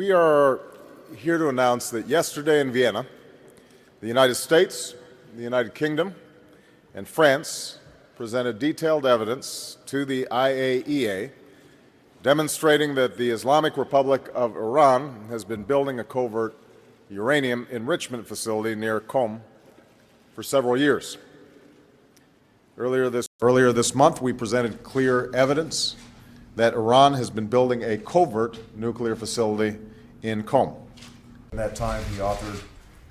We are here to announce that yesterday in Vienna, the United States, the United Kingdom, and France presented detailed evidence to the IAEA demonstrating that the Islamic Republic of Iran has been building a covert uranium enrichment facility near Qom for several years. Earlier this month, we presented clear evidence that Iran has been building a covert nuclear facility in Qom. At that time, he authored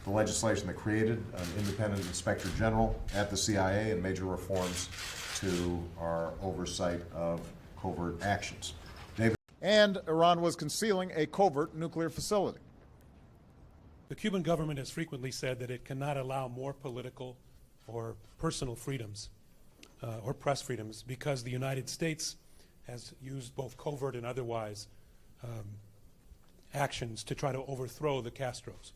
the legislation that created an independent inspector general at the CIA and major reforms to our oversight of covert actions. And Iran was concealing a covert nuclear facility. The Cuban government has frequently said that it cannot allow more political or personal freedoms or press freedoms because the United States has used both covert and otherwise actions to try to overthrow the Castros.